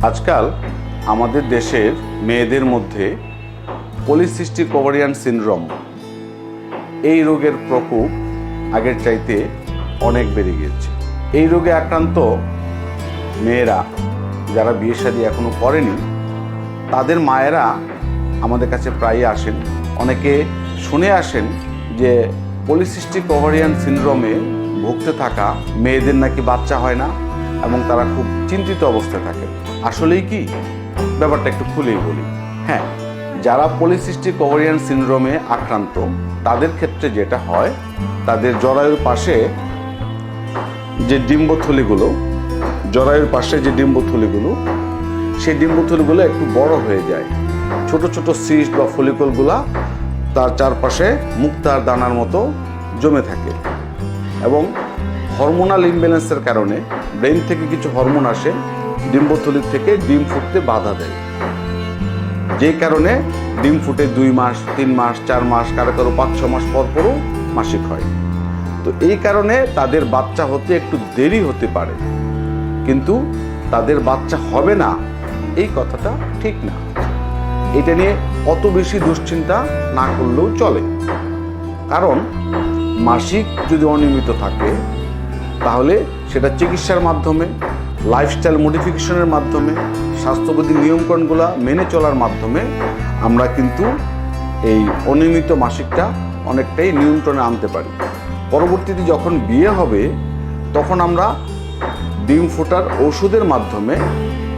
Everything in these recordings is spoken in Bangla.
আজকাল আমাদের দেশের মেয়েদের মধ্যে পলিসিস্টিক ওভারিয়ান সিনড্রোম এই রোগের প্রকোপ আগের চাইতে অনেক বেড়ে গিয়েছে। এই রোগে আক্রান্ত মেয়েরা যারা বিয়ে শাদী এখনো করেনি তাদের মায়েরা আমাদের কাছে প্রায়ই আসেন। অনেকে শুনে আসেন যে পলিসিস্টিক ওভারিয়ান সিনড্রোমে ভুগতে থাকা মেয়েদের নাকি বাচ্চা হয় না এবং তারা খুব চিন্তিত অবস্থায় থাকে। আসলেই কি ব্যাপারটা একটু খুলেই বলি। হ্যাঁ, যারা পলিসিস্টিক ওভারিয়ান সিনড্রোমে আক্রান্ত তাদের ক্ষেত্রে যেটা হয়, তাদের জরায়ুর পাশে যে ডিম্বথলিগুলো সেই ডিম্বথলিগুলো একটু বড় হয়ে যায়। ছোট ছোট সিস্ট বা ফলিকলগুলা তার চারপাশে মুক্তার দানার মতো জমে থাকে এবং হরমোনাল ইমব্যালেন্সের কারণে ব্রেন থেকে কিছু হরমোন আসে, ডিম্বথলি থেকে ডিম ফুটতে বাধা দেয়, যে কারণে ডিম ফুটে 2 মাস, 3 মাস, 4 মাস, কারো 5-6 মাস পরও মাসিক হয়। তো এই কারণে তাদের বাচ্চা হতে একটু দেরি হতে পারে, কিন্তু তাদের বাচ্চা হবে না এই কথাটা ঠিক না। এটা নিয়ে অত বেশি দুশ্চিন্তা না করলেও চলে, কারণ মাসিক যদি অনিয়মিত থাকে তাহলে সেটা চিকিৎসার মাধ্যমে, লাইফস্টাইল মডিফিকেশনের মাধ্যমে, স্বাস্থ্যবিধি নিয়মকানুনগুলো মেনে চলার মাধ্যমে আমরা কিন্তু এই অনিয়মিত মাসিকটা অনেকটাই নিয়ন্ত্রণে আনতে পারি। পরবর্তীতে যখন বিয়ে হবে তখন আমরা ডিম ফোটার ওষুধের মাধ্যমে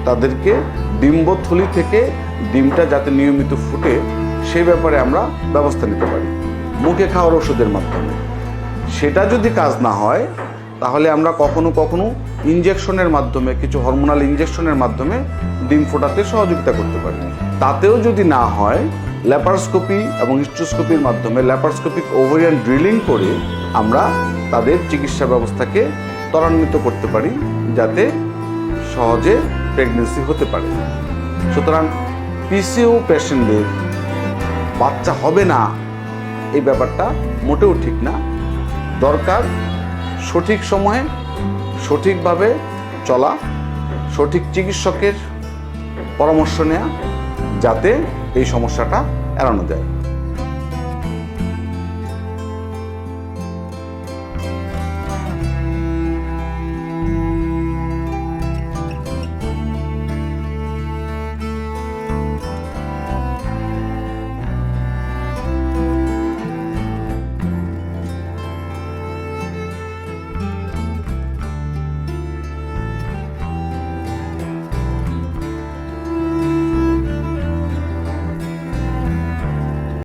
তাদেরকে ডিম্বথলি থেকে ডিমটা যাতে নিয়মিত ফুটে সেই ব্যাপারে আমরা ব্যবস্থা নিতে পারি মুখে খাওয়ার ওষুধের মাধ্যমে। সেটা যদি কাজ না হয় তাহলে আমরা কখনো কখনো ইনজেকশনের মাধ্যমে, কিছু হরমোনাল ইনজেকশনের মাধ্যমে ডিম ফোটাতে সহযোগিতা করতে পারি। তাতেও যদি না হয় ল্যাপারোস্কোপি এবং হিস্ট্রোস্কোপির মাধ্যমে, ল্যাপারোস্কোপিক ওভারিয়ান ড্রিলিং করে আমরা তাদের চিকিৎসা ব্যবস্থাকে ত্বরান্বিত করতে পারি যাতে সহজে প্রেগনেন্সি হতে পারে। সুতরাং পিসিও পেশেন্টদের বাচ্চা হবে না এই ব্যাপারটা মোটেও ঠিক না। দরকার সঠিক সময়ে সঠিকভাবে চলা, সঠিক চিকিৎসকের পরামর্শ নেওয়া, যাতে এই সমস্যাটা এড়ানো যায়।